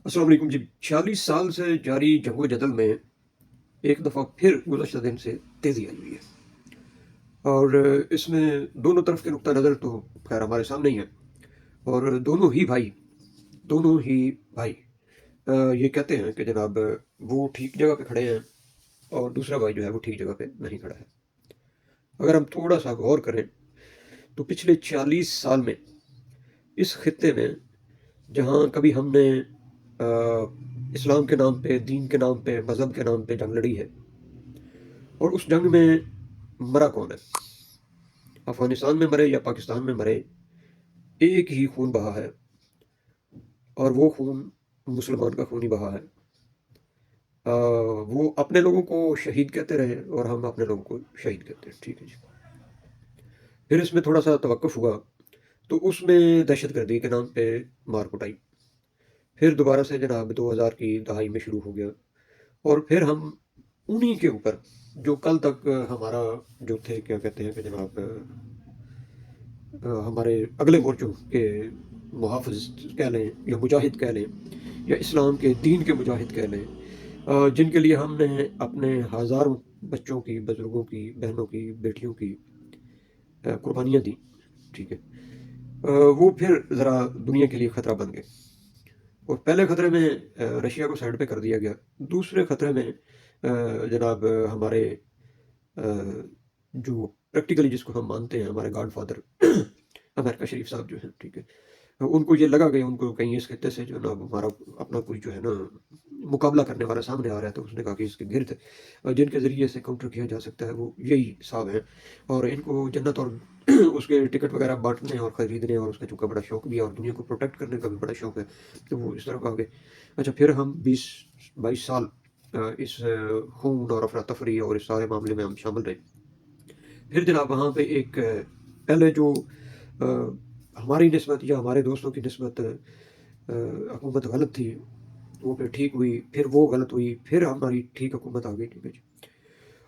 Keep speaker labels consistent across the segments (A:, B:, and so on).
A: अस्सलाम वालेकुम जी। 46 साल से जारी जंगो जदल में एक दफ़ा फिर गुज़श्ता दिन से तेज़ी आई हुई है और इसमें दोनों तरफ के नुक्ता नज़र तो खैर हमारे सामने ही है और दोनों ही भाई ये कहते हैं कि जनाब वो ठीक जगह पे खड़े हैं और दूसरा भाई जो है वो ठीक जगह पे नहीं खड़ा है। अगर हम थोड़ा सा गौर करें तो पिछले 46 साल में इस खित्ते में जहाँ कभी हमने इस्लाम के नाम पे, दीन के नाम पे, मज़हब के नाम पे जंग लड़ी है और उस जंग में मरा कौन है? अफ़गानिस्तान में मरे या पाकिस्तान में मरे, एक ही खून बहा है और वो खून मुसलमान का खून ही बहा है। वो अपने लोगों को शहीद कहते रहे और हम अपने लोगों को शहीद कहते हैं, ठीक है जी। फिर इसमें थोड़ा-सा तवक़्क़ुफ़ हुआ, तो उसमें दहशतगर्दी के नाम पे मार कुटाई। फिर दोबारा से जनाब 2000 की दहाई में शुरू हो गया और फिर हम उन्हीं के ऊपर जो कल तक हमारा जो थे क्या कहते हैं कि जनाब हमारे अगले मोर्चों के मुहाफ़िज़ कह लें या मुजाहिद कह लें या इस्लाम के दीन के मुजाहिद कह लें, जिनके लिए हमने अपने हज़ारों बच्चों की, बुज़ुर्गों की, बहनों की, बेटियों की कुर्बानियाँ दी, ठीक है। वो फिर ज़रा दुनिया के लिए ख़तरा बन गए और पहले ख़तरे में रशिया को साइड पे कर दिया गया। दूसरे ख़तरे में जनाब हमारे जो प्रैक्टिकली जिसको हम मानते हैं हमारे गॉडफ़ादर अमेरिका शरीफ साहब जो हैं, ठीक है। उनको ये लगा कि उनको कहीं इस खित्ते से जो ना हमारा अपना कोई जो है ना मुकाबला करने वाला सामने आ रहा है, तो उसने कहा कि इसके गिर्द जिनके ज़रिए से काउंटर किया जा सकता है वो यही साहब हैं और इनको जन्नत और उसके टिकट वगैरह बाँटने और ख़रीदने और उसका चूँकि बड़ा शौक भी है और दुनिया को प्रोटेक्ट करने का भी बड़ा शौक है, तो वो इस तरफ आ गए। अच्छा फिर हम 20-22 साल इस खून और अफ़रा-तफ़री और इस सारे मामले में हम शामिल रहे। फिर जनाब वहाँ पे एक पहले जो हमारी निस्बत या हमारे दोस्तों की निस्बत हुकूमत गलत थी, वो फिर ठीक हुई, फिर वो गलत हुई, फिर हमारी ठीक हुकूमत आ गई, ठीक है जी।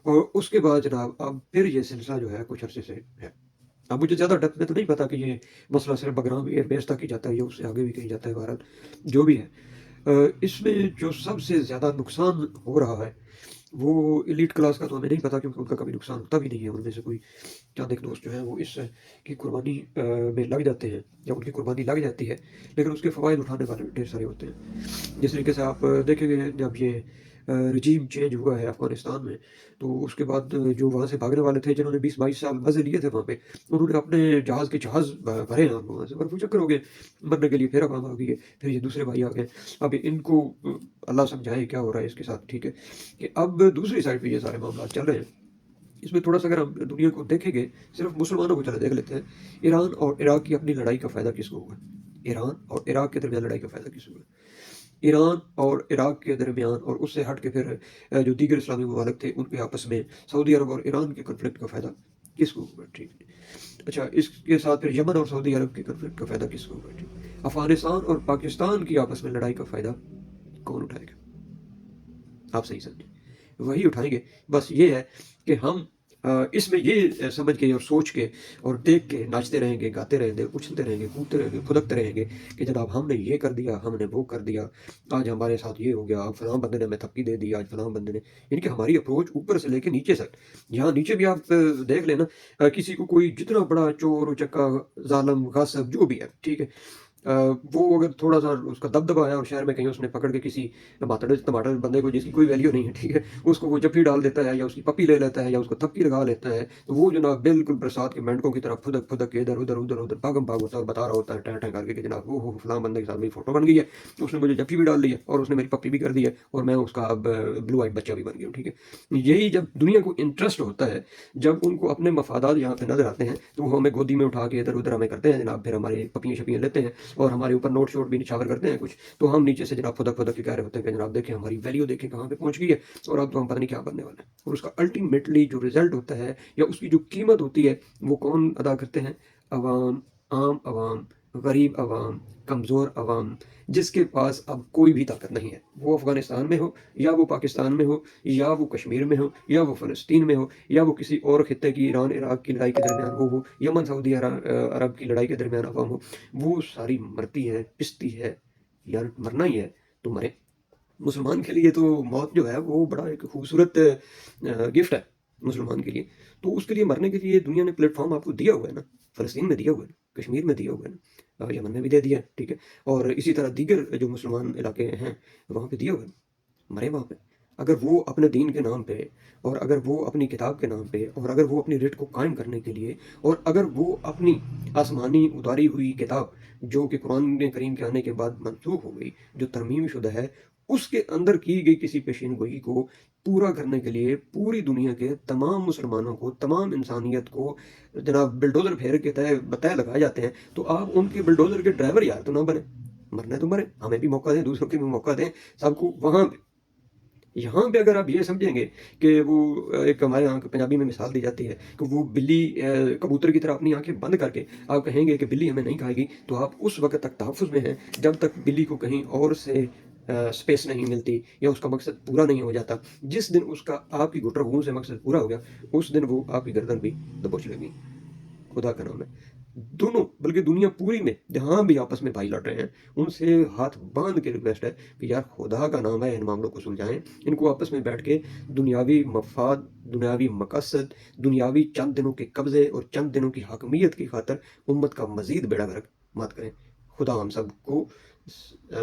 A: और उसके बाद जनाब अब फिर ये सिलसिला जो है कुछ अरसे से है। अब मुझे ज़्यादा डेप्थ में तो नहीं पता कि ये मसला सिर्फ़ बगराम एयरबेस तक ही जाता है या उससे आगे भी कहीं जाता है, बहरहाल जो भी है। इसमें जो सबसे ज़्यादा नुकसान हो रहा है, वो एलीट क्लास का तो हमें नहीं पता क्योंकि उनका कभी नुकसान होता भी नहीं है। उनमें से कोई चंद एक दोस्त जो हैं वो इस की कुर्बानी में लग जाते हैं या उनकी कुर्बानी लग जाती है, लेकिन उसके फ़वाइद उठाने वाले ढेर सारे होते हैं। जिस तरीके से आप देखेंगे जब ये रिजीम चेंज हुआ है अफ़गानिस्तान में, तो उसके बाद जो वहाँ से भागने वाले थे जिन्होंने 20-22 साल मज़े लिए थे वहाँ पे, उन्होंने अपने जहाज़ के जहाज़ भरे हैं और वहाँ से बर्फ़-चक्कर हो गए मरने के लिए, फिर अवाम आ गई है, फिर ये दूसरे भाई आ गए। अब इनको अल्लाह समझाए क्या हो रहा है इसके साथ, ठीक है? कि अब दूसरी साइड पे ये सारे मामलात चल रहे हैं। इसमें थोड़ा-सा अगर हम दुनिया को देखेंगे, सिर्फ़ मुसलमानों को चलो देख लेते हैं। ईरान और इराक की अपनी लड़ाई का फ़ायदा किसको हुआ? ईरान और इराक के दरमियान लड़ाई का फ़ायदा किसको हुआ? ईरान और इराक के दरमियान और उससे हट के फिर जो दीगर इस्लामी ममालिक थे, उनके आपस में सऊदी अरब और ईरान के कॉन्फ्लिक्ट का फ़ायदा किसको हुआ? ठीक है। अच्छा, इसके साथ फिर यमन और सऊदी अरब के कॉन्फ्लिक्ट का फ़ायदा किसको हुआ? ठीक। अफ़गानिस्तान और पाकिस्तान की आपस में लड़ाई का फ़ायदा कौन उठाएगा? आप सही समझे। वही उठाएँगे। बस ये है कि हम इसमें ये समझ के और सोच के और देख के नाचते रहेंगे, गाते रहेंगे, उछलते रहेंगे, कूदते रहेंगे, फुदकते रहेंगे कि जनाब हमने ये कर दिया, हमने वो कर दिया, आज हमारे साथ ये हो गया, आज फलाँ बंदे ने हमें थपकी दे दी, आज फलाँ बंदे ने यानी कि हमारी अप्रोच ऊपर से लेके नीचे तक। यहाँ नीचे भी आप देख लेना किसी को कोई जितना बड़ा चोर, उचक्का, ज़ालिम, गासिब जो भी है, ठीक है? वो अगर थोड़ा-सा उसका दबदबा है और शहर में कहीं उसने पकड़ के किसी टमाटर टमाटर बंदे को जिसकी कोई वैल्यू नहीं है, ठीक है? उसको वो जप्फी डाल देता है या उसकी पप्पी ले लेता है या उसको थप्पी लगा लेता है, तो वो जनाब बिल्कुल बरसात के मेंढकों की तरह फुदक-फुदक के इधर-उधर, उधर-उधर, भागम-भाग होता है और बता रहा होता है टैं-टैं करके कि जनाब ओहो! फलाँ बंदे के साथ मेरी फ़ोटो बन गई है, उसने मुझे जप्फी भी डाल दी है और उसने मेरी पप्पी भी कर दी है और मैं उसका अब ब्लू आइड बच्चा भी बन गया हूँ, ठीक है? यही जब दुनिया को इंटरेस्ट होता है, जब उनको अपने मफादात यहाँ पे नज़र आते हैं, तो वो हमें गोदी में उठा के इधर-उधर हमें करते हैं जनाब, फिर हमारी पप्पियाँ-शप्पियाँ लेते हैं और हमारे ऊपर नोट-शोट भी निछावर करते हैं कुछ, तो हम नीचे से जनाब फुदक-फुदक के कह रहे होते हैं कि जनाब देखें हमारी वैल्यू देखें कहाँ पे पहुँच गई है और अब तो हम पता नहीं क्या बनने वाले हैं। और उसका अल्टीमेटली जो रिज़ल्ट होता है या उसकी जो कीमत होती है, वो कौन अदा करते हैं? अवाम, आम अवाम, गरीब अवाम, कमज़ोर अवाम, जिसके पास अब कोई भी ताकत नहीं है। वो अफ़गानिस्तान में हो या वो पाकिस्तान में हो या वो कश्मीर में हो या वो फ़लस्तीन में हो या वो किसी और खित्ते की ईरान-इराक की लड़ाई के दरमियान वो हो, यमन सऊदी अरब की लड़ाई के दरमियान अवाम हो, वो सारी मरती है, पिसती है, यार मरना ही है, تو مرے۔ مسلمان کے لیے تو موت جو ہے وہ بڑا ایک خوبصورت گفٹ ہے مسلمان کے لیے، تو اس کے لیے مرنے کے لیے دنیا نے پلیٹ فارم آپ کو دیا ہوا ہے نا، فلسطین میں دیا ہوا ہے نا، کشمیر میں دیا ہوا ہے نا، یمن میں بھی دے دیا ہے، ٹھیک ہے، اور اسی طرح دیگر جو مسلمان علاقے ہیں وہاں پہ دیا ہوا ہے نا، مرے وہاں پہ۔ اگر وہ اپنے دین کے نام پہ، اور اگر وہ اپنی کتاب کے نام پہ، اور اگر وہ اپنی رٹ کو قائم کرنے کے لیے، اور اگر وہ اپنی آسمانی اتاری ہوئی کتاب جو کہ قرآن کریم کے آنے کے بعد منسوخ ہو گئی، جو ترمیم شدہ ہے، اس کے اندر کی گئی کسی پیشین گوئی کو پورا کرنے کے لیے پوری دنیا کے تمام مسلمانوں کو، تمام انسانیت کو جناب بلڈوزر پھیر کے بتائے لگائے جاتے ہیں، تو آپ ان کے بلڈوزر کے ڈرائیور یار تو نہ بنے، مرنا تو مرے، ہمیں بھی موقع دیں، دوسروں کے بھی موقع دیں، سب کو وہاں پہ۔ یہاں پہ اگر آپ یہ سمجھیں گے کہ وہ ایک ہمارے یہاں پنجابی میں مثال دی جاتی ہے کہ وہ بلی کبوتر کی طرح اپنی آنکھیں بند کر کے آپ کہیں گے کہ بلی ہمیں نہیں کھائے گی، تو آپ اس وقت تک تحفظ میں ہیں جب تک بلی کو کہیں اور سے سپیس نہیں ملتی یا اس کا مقصد پورا نہیں ہو جاتا۔ جس دن اس کا آپ کی گھٹر غون سے مقصد پورا ہو گیا، اس دن وہ آپ کی گردن بھی دبوچ لے گی۔ خدا کا نام ہے، دونوں بلکہ دنیا پوری میں جہاں بھی آپس میں بھائی لڑ رہے ہیں ان سے ہاتھ باندھ کے ریکویسٹ ہے کہ یار خدا کا نام ہے ان معاملوں کو سلجھائیں، ان کو آپس میں بیٹھ کے دنیاوی مفاد، دنیاوی مقاصد، دنیاوی چند دنوں کے قبضے اور چند دنوں کی حاکمیت کی خاطر امت کا مزید بیڑا غرق مت کریں۔ خدا ہم سب کو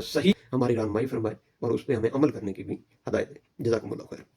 A: صحیح ہماری رہنمائی فرمائے اور اس پہ ہمیں عمل کرنے کی بھی ہدایت دے۔ جزاکم اللہ خیر۔